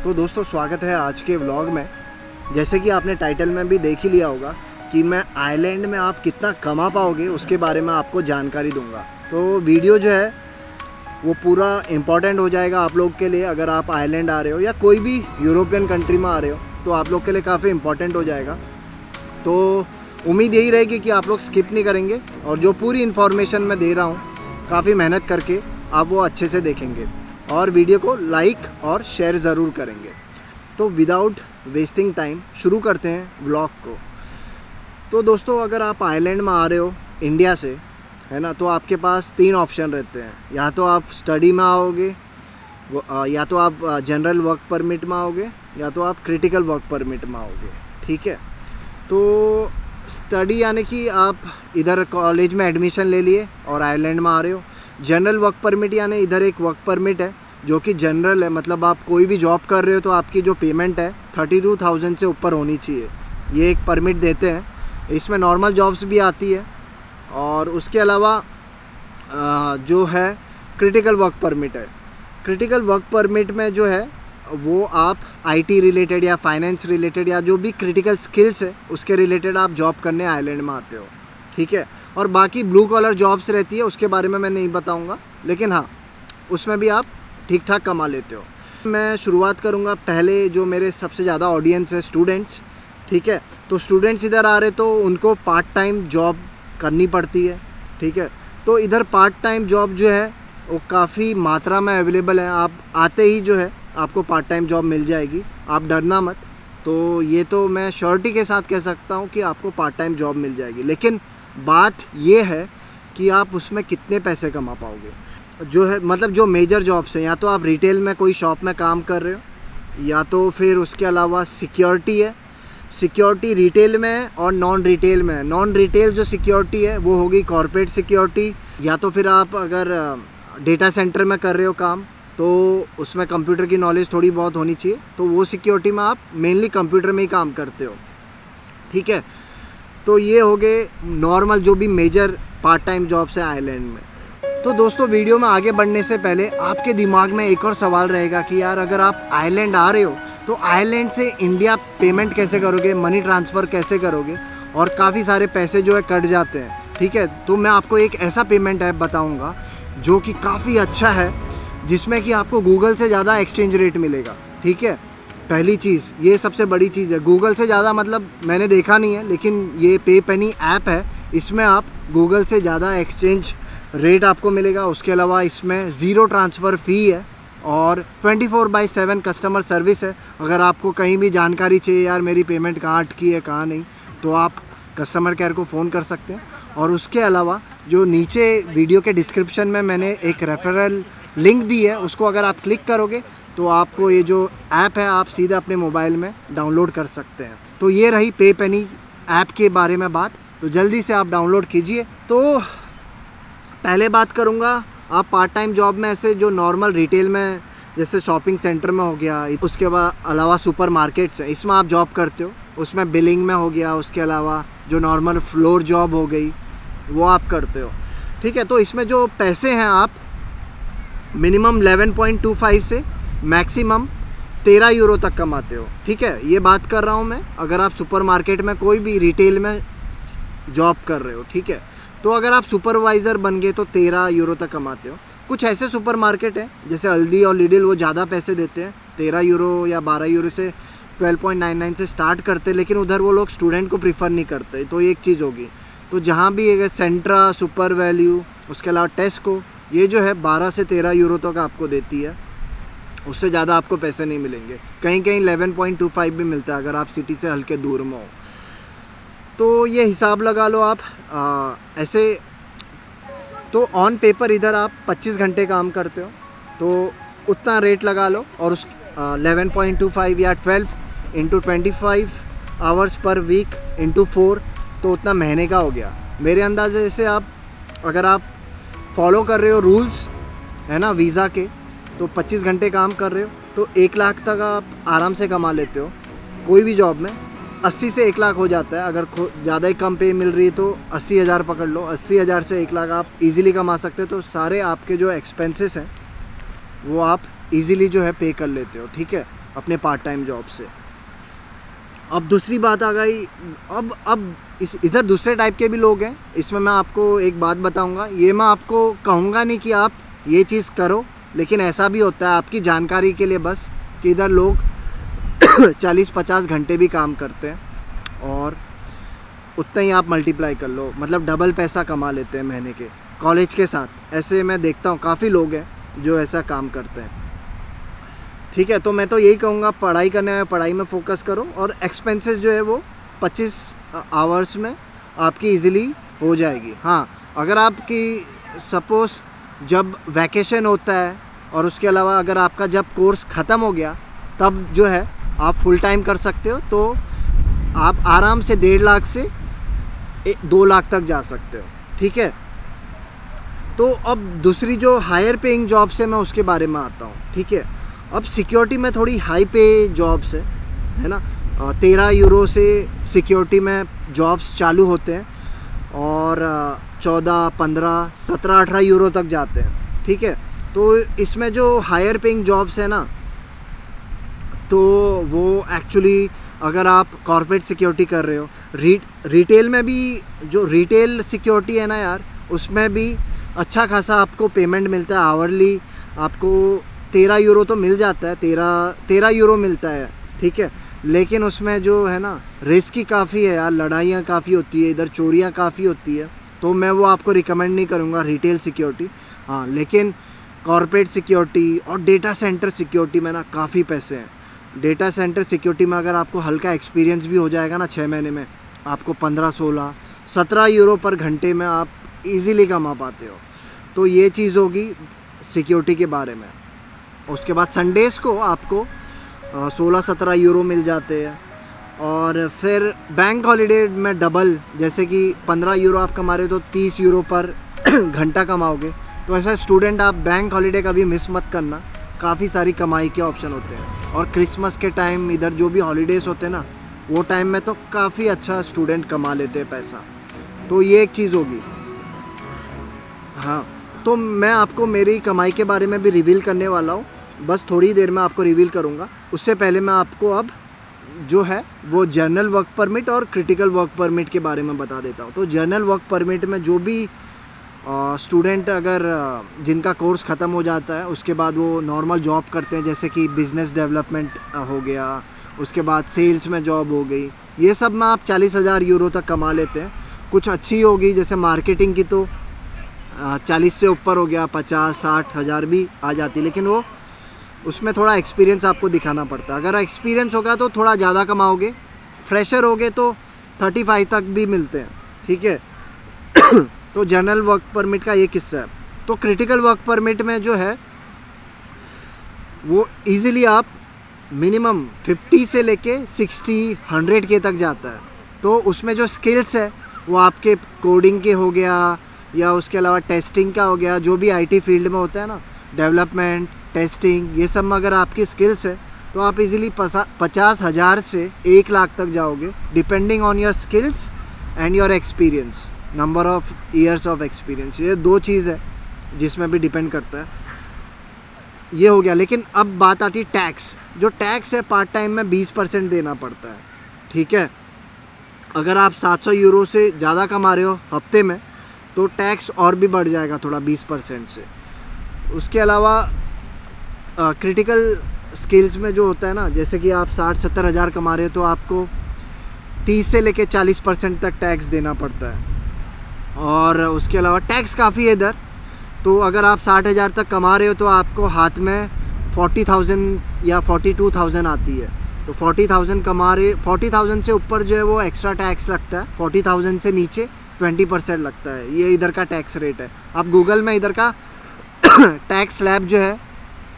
तो दोस्तों स्वागत है आज के व्लॉग में। जैसे कि आपने टाइटल में भी देख ही लिया होगा कि मैं आइलैंड में आप कितना कमा पाओगे उसके बारे में आपको जानकारी दूंगा। तो वीडियो जो है वो पूरा इम्पॉर्टेंट हो जाएगा आप लोग के लिए। अगर आप आइलैंड आ रहे हो या कोई भी यूरोपियन कंट्री में आ रहे हो तो आप लोग के लिए काफ़ी इम्पॉर्टेंट हो जाएगा। तो उम्मीद यही रहेगी कि आप लोग स्किप नहीं करेंगे और जो पूरी इन्फॉर्मेशन मैं दे रहा हूँ काफ़ी मेहनत करके आप वो अच्छे से देखेंगे और वीडियो को लाइक और शेयर ज़रूर करेंगे। तो विदाउट वेस्टिंग टाइम शुरू करते हैं व्लॉग को। तो दोस्तों अगर आप आइलैंड में आ रहे हो इंडिया से, है ना, तो आपके पास 3 ऑप्शन रहते हैं। या तो आप स्टडी में आओगे, या तो आप जनरल वर्क परमिट में आओगे, या तो आप क्रिटिकल वर्क परमिट में आओगे। ठीक है, तो स्टडी यानी कि आप इधर कॉलेज में एडमिशन ले लिए और आइलैंड में आ रहे हो। जनरल वर्क परमिट यानी इधर एक वर्क परमिट है जो कि जनरल है, मतलब आप कोई भी जॉब कर रहे हो तो आपकी जो पेमेंट है 32,000 से ऊपर होनी चाहिए। ये एक परमिट देते हैं। इसमें नॉर्मल जॉब्स भी आती है और उसके अलावा जो है क्रिटिकल वर्क परमिट है। क्रिटिकल वर्क परमिट में जो है वो आप आईटी रिलेटेड या फाइनेंस रिलेटेड या जो भी क्रिटिकल स्किल्स है उसके रिलेटेड आप जॉब करने आइलैंड में आते हो। ठीक है, और बाकी ब्लू कॉलर जॉब्स रहती है उसके बारे में मैं नहीं बताऊंगा, लेकिन हाँ उसमें भी आप ठीक ठाक कमा लेते हो। मैं शुरुआत करूंगा पहले जो मेरे सबसे ज़्यादा ऑडियंस है स्टूडेंट्स। ठीक है, तो स्टूडेंट्स इधर आ रहे तो उनको पार्ट टाइम जॉब करनी पड़ती है। ठीक है, तो इधर पार्ट टाइम जॉब जो है वो काफ़ी मात्रा में अवेलेबल है। आप आते ही जो है आपको पार्ट टाइम जॉब मिल जाएगी, आप डरना मत। तो ये तो मैं श्योरिटी के साथ कह सकता हूँ कि आपको पार्ट टाइम जॉब मिल जाएगी, लेकिन बात ये है कि आप उसमें कितने पैसे कमा पाओगे। जो है मतलब जो मेजर जॉब्स हैं, या तो आप रिटेल में कोई शॉप में काम कर रहे हो, या तो फिर उसके अलावा सिक्योरिटी है। सिक्योरिटी रिटेल में है और नॉन रिटेल में है। नॉन रिटेल जो सिक्योरिटी है वो होगी कॉर्पोरेट सिक्योरिटी, या तो फिर आप अगर डेटा सेंटर में कर रहे हो काम तो उसमें कंप्यूटर की नॉलेज थोड़ी बहुत होनी चाहिए, तो वो सिक्योरिटी में आप मेनली कंप्यूटर में ही काम करते हो। ठीक है, तो ये हो गए नॉर्मल जो भी मेजर पार्ट टाइम जॉब्स है आइलैंड में। तो दोस्तों वीडियो में आगे बढ़ने से पहले आपके दिमाग में एक और सवाल रहेगा कि यार अगर आप आइलैंड आ रहे हो तो आइलैंड से इंडिया पेमेंट कैसे करोगे, मनी ट्रांसफ़र कैसे करोगे, और काफ़ी सारे पैसे जो है कट जाते हैं। ठीक है, तो मैं आपको एक ऐसा पेमेंट ऐप बताऊँगा जो कि काफ़ी अच्छा है, जिसमें कि आपको गूगल से ज़्यादा एक्सचेंज रेट मिलेगा। ठीक है, पहली चीज़ ये सबसे बड़ी चीज़ है। गूगल से ज़्यादा मतलब मैंने देखा नहीं है, लेकिन ये पे पेनी ऐप है, इसमें आप गूगल से ज़्यादा एक्सचेंज रेट आपको मिलेगा। उसके अलावा इसमें ज़ीरो ट्रांसफ़र फ़ी है और 24/7 कस्टमर सर्विस है। अगर आपको कहीं भी जानकारी चाहिए यार मेरी पेमेंट कहाँ अटकी है कहाँ नहीं, तो आप कस्टमर केयर को फ़ोन कर सकते हैं। और उसके अलावा जो नीचे वीडियो के डिस्क्रिप्शन में मैंने एक रेफरल लिंक दी है, उसको अगर आप क्लिक करोगे तो आपको ये जो ऐप है आप सीधा अपने मोबाइल में डाउनलोड कर सकते हैं। तो ये रही पे पेनी ऐप के बारे में बात, तो जल्दी से आप डाउनलोड कीजिए। तो पहले बात करूँगा आप पार्ट टाइम जॉब में ऐसे जो नॉर्मल रिटेल में जैसे शॉपिंग सेंटर में हो गया, उसके बाद अलावा सुपर मार्केट्स है इसमें आप जॉब करते हो, उसमें बिलिंग में हो गया। उसके अलावा जो नॉर्मल फ्लोर जॉब हो गई वो आप करते हो। ठीक है, तो इसमें जो पैसे हैं आप मिनिमम 11.25 से मैक्सिमम 13 यूरो तक कमाते हो। ठीक है, ये बात कर रहा हूँ मैं अगर आप सुपर मार्केट में कोई भी रिटेल में जॉब कर रहे हो। ठीक है, तो अगर आप सुपरवाइज़र बन गए तो 13 यूरो तक कमाते हो। कुछ ऐसे सुपर मार्केट हैं जैसे अल्दी और लिडिल, वो ज़्यादा पैसे देते हैं, 13 यूरो या 12 यूरो से 12.99 से स्टार्ट करते, लेकिन उधर वो लोग स्टूडेंट को प्रीफर नहीं करते। तो एक चीज़ होगी। तो जहाँ भी सेंट्रा, सुपर वैल्यू, उसके अलावा टेस्को, ये जो है 12 से 13 यूरो तक आपको देती है, उससे ज़्यादा आपको पैसे नहीं मिलेंगे। कहीं कहीं 11.25 भी मिलता है अगर आप सिटी से हल्के दूर में हो। तो ये हिसाब लगा लो आप ऐसे। तो ऑन पेपर इधर आप 25 घंटे काम करते हो तो उतना रेट लगा लो, और उस 11.25 या 12 × 25 आवर्स पर वीक × 4, तो उतना महीने का हो गया मेरे अंदाजे से। आप अगर आप फॉलो कर रहे हो रूल्स, है ना, वीज़ा के, तो 25 घंटे काम कर रहे हो तो 1 लाख तक आप आराम से कमा लेते हो कोई भी जॉब में। 80 से 1 लाख हो जाता है। अगर ज़्यादा ही कम पे मिल रही है तो 80,000 पकड़ लो, 80,000 से 1 लाख आप इजीली कमा सकते हो। तो सारे आपके जो एक्सपेंसेस हैं वो आप इजीली जो है पे कर लेते हो, ठीक है, अपने पार्ट टाइम जॉब से। अब दूसरी बात आ गई, अब इधर दूसरे टाइप के भी लोग हैं। इसमें मैं आपको एक बात बताऊंगा, ये मैं आपको कहूँगा नहीं कि आप ये चीज़ करो, लेकिन ऐसा भी होता है आपकी जानकारी के लिए बस, कि इधर लोग 40-50 घंटे भी काम करते हैं और उतना ही आप मल्टीप्लाई कर लो, मतलब डबल पैसा कमा लेते हैं महीने के कॉलेज के साथ। ऐसे मैं देखता हूँ काफ़ी लोग हैं जो ऐसा काम करते हैं, ठीक है। तो मैं तो यही कहूँगा, पढ़ाई करने में पढ़ाई में फ़ोकस करो, और एक्सपेंसेस जो है वो 25 आवर्स में आपकी इजीली हो जाएगी। हाँ, अगर आपकी सपोज़ जब वैकेशन होता है और उसके अलावा अगर आपका जब कोर्स ख़त्म हो गया तब जो है आप फुल टाइम कर सकते हो, तो आप आराम से 1.5 लाख से 2 लाख तक जा सकते हो, ठीक है। तो अब दूसरी जो हायर पेइंग जॉब्स है मैं उसके बारे में आता हूँ, ठीक है। अब सिक्योरिटी में थोड़ी हाई पे जॉब्स है ना, 13 यूरो से सिक्योरिटी में जॉब्स चालू होते हैं और 14, 15, 17, 18 यूरो तक जाते हैं, ठीक है। तो इसमें जो हायर पेइंग जॉब्स है ना, तो वो एक्चुअली अगर आप कॉर्पोरेट सिक्योरिटी कर रहे हो, रिटेल में भी जो रिटेल सिक्योरिटी है ना यार, उसमें भी अच्छा खासा आपको पेमेंट मिलता है आवरली। आपको 13 यूरो तो मिल जाता है, 13 यूरो मिलता है, ठीक है। लेकिन उसमें जो है ना रिस्क ही काफ़ी है यार, लड़ाइयाँ काफ़ी होती है, इधर चोरियाँ काफ़ी होती है, तो मैं वो आपको रिकमेंड नहीं करूँगा रिटेल सिक्योरिटी। हाँ, लेकिन कॉर्पोरेट सिक्योरिटी और डेटा सेंटर सिक्योरिटी में ना काफ़ी पैसे हैं। डेटा सेंटर सिक्योरिटी में अगर आपको हल्का एक्सपीरियंस भी हो जाएगा ना 6 महीने में, आपको 15, 16, 17 यूरो पर घंटे में आप इजीली कमा पाते हो। तो ये चीज़ होगी सिक्योरिटी के बारे में। उसके बाद संडेज़ को आपको 16-17 यूरो मिल जाते हैं, और फिर बैंक हॉलीडे में डबल, जैसे कि 15 यूरो आप कमा रहे हो तो 30 यूरो पर घंटा कमाओगे। तो ऐसा स्टूडेंट आप बैंक हॉलीडे का भी मिस मत करना, काफ़ी सारी कमाई के ऑप्शन होते हैं। और क्रिसमस के टाइम इधर जो भी हॉलीडेज़ होते हैं ना, वो टाइम में तो काफ़ी अच्छा स्टूडेंट कमा लेते हैं पैसा। तो ये एक चीज़ होगी। हाँ, तो मैं आपको मेरी कमाई के बारे में भी रिवील करने वाला हूँ, बस थोड़ी देर में आपको रिवील करूँगा। उससे पहले मैं आपको अब जो है वो जर्नल वर्क परमिट और क्रिटिकल वर्क परमिट के बारे में बता देता हूँ। तो जर्नल वर्क परमिट में जो भी स्टूडेंट अगर जिनका कोर्स ख़त्म हो जाता है, उसके बाद वो नॉर्मल जॉब करते हैं, जैसे कि बिज़नेस डेवलपमेंट हो गया, उसके बाद सेल्स में जॉब हो गई, ये सब में आप 40,000 यूरो तक कमा लेते हैं। कुछ अच्छी होगी जैसे मार्केटिंग की तो 40 से ऊपर हो गया, 50-60 हज़ार भी आ जाती, लेकिन वो उसमें थोड़ा एक्सपीरियंस आपको दिखाना पड़ता है। अगर एक्सपीरियंस होगा तो थोड़ा ज़्यादा कमाओगे, फ्रेशर होगे तो 35 तक भी मिलते हैं, ठीक है। तो जनरल वर्क परमिट का ये किस्सा है। तो क्रिटिकल वर्क परमिट में जो है वो इजीली आप मिनिमम 50 से लेके 60-100 के तक जाता है। तो उसमें जो स्किल्स है वो आपके कोडिंग के हो गया, या उसके अलावा टेस्टिंग का हो गया, जो भी आईटी फील्ड में होता है ना, डेवलपमेंट, टेस्टिंग, ये सब में अगर आपकी स्किल्स है तो आप इजीली 50,000 से 1 लाख तक जाओगे, depending on your skills and your experience, number of years of experience. ये 2 चीज़ है जिसमें भी डिपेंड करता है। ये हो गया। लेकिन अब बात आती है टैक्स। जो टैक्स है पार्ट टाइम में 20% देना पड़ता है, ठीक है। अगर आप 700 यूरो से ज़्यादा कमा रहे हो हफ्ते में तो टैक्स और भी बढ़ जाएगा थोड़ा 20% से। उसके अलावा क्रिटिकल स्किल्स में जो होता है ना, जैसे कि आप 60-70 हज़ार कमा रहे हो तो आपको 30 से लेके 40% तक टैक्स देना पड़ता है। और उसके अलावा टैक्स काफ़ी है इधर। तो अगर आप 60,000 तक कमा रहे हो तो आपको हाथ में 40,000 या 42,000 आती है। तो 40,000 कमा रहे, 40,000 से ऊपर जो है वो एक्स्ट्रा टैक्स लगता है, 40,000 से नीचे 20% लगता है। ये इधर का टैक्स रेट है। आप गूगल में इधर का टैक्स स्लैब जो है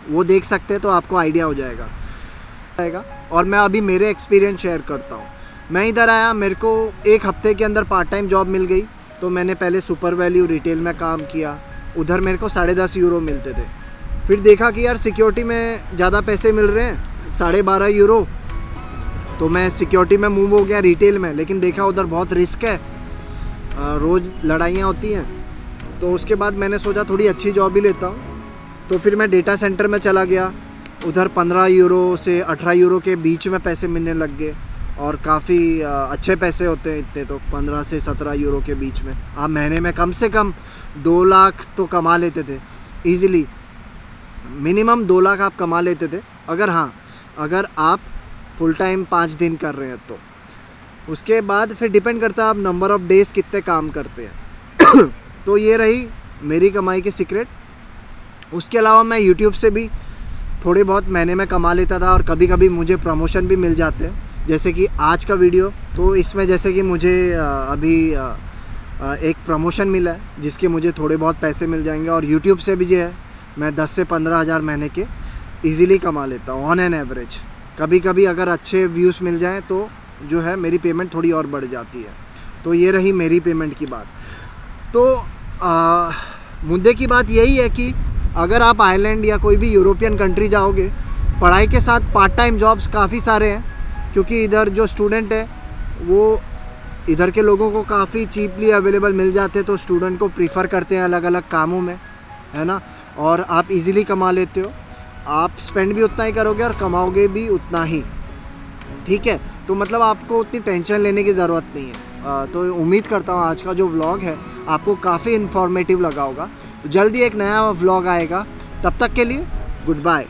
वो देख सकते हैं तो आपको आइडिया हो जाएगा। और मैं अभी मेरे एक्सपीरियंस शेयर करता हूँ। मैं इधर आया, मेरे को 1 हफ्ते के अंदर पार्ट टाइम जॉब मिल गई। तो मैंने पहले सुपर वैल्यू रिटेल में काम किया, उधर मेरे को 10.5 यूरो मिलते थे। फिर देखा कि यार सिक्योरिटी में ज़्यादा पैसे मिल रहे हैं, 12.5 यूरो। तो मैं सिक्योरिटी में मूव हो गया रिटेल में, लेकिन देखा उधर बहुत रिस्क है, रोज़ लड़ाइयाँ होती हैं। तो उसके बाद मैंने सोचा थोड़ी अच्छी जॉब ही लेता हूँ। तो फिर मैं डेटा सेंटर में चला गया, उधर 15 यूरो से 18 यूरो के बीच में पैसे मिलने लग गए और काफ़ी अच्छे पैसे होते हैं इतने, तो 15 से 17 यूरो के बीच में आप महीने में कम से कम 2 लाख तो कमा लेते थे ईज़िली। मिनिमम 2 लाख आप कमा लेते थे अगर आप फुल टाइम 5 दिन कर रहे हैं तो। उसके बाद फिर डिपेंड करता है आप नंबर ऑफ़ डेज़ कितने काम करते हैं। तो ये रही मेरी कमाई की सीक्रेट। उसके अलावा मैं यूट्यूब से भी थोड़े बहुत महीने में कमा लेता था और कभी कभी मुझे प्रमोशन भी मिल जाते हैं, जैसे कि आज का वीडियो। तो इसमें जैसे कि मुझे अभी एक प्रमोशन मिला है जिसके मुझे थोड़े बहुत पैसे मिल जाएंगे, और यूट्यूब से भी जो है मैं 10 से 15 हज़ार महीने के इजीली कमा लेता हूँ ऑन एन एवरेज। कभी कभी अगर अच्छे व्यूज़ मिल जाएं तो जो है मेरी पेमेंट थोड़ी और बढ़ जाती है। तो ये रही मेरी पेमेंट की बात। तो मुद्दे की बात यही है कि अगर आप आयरलैंड या कोई भी यूरोपियन कंट्री जाओगे, पढ़ाई के साथ पार्ट टाइम जॉब्स काफ़ी सारे हैं, क्योंकि इधर जो स्टूडेंट है वो इधर के लोगों को काफ़ी चीपली अवेलेबल मिल जाते हैं, तो स्टूडेंट को प्रीफर करते हैं अलग अलग कामों में, है ना। और आप इजीली कमा लेते हो, आप स्पेंड भी उतना ही करोगे और कमाओगे भी उतना ही, ठीक है। तो मतलब आपको उतनी टेंशन लेने की ज़रूरत नहीं है। तो उम्मीद करता हूँ आज का जो व्लॉग है आपको काफ़ी इन्फॉर्मेटिव लगा होगा। तो जल्दी एक नया व्लॉग आएगा, तब तक के लिए गुड बाय।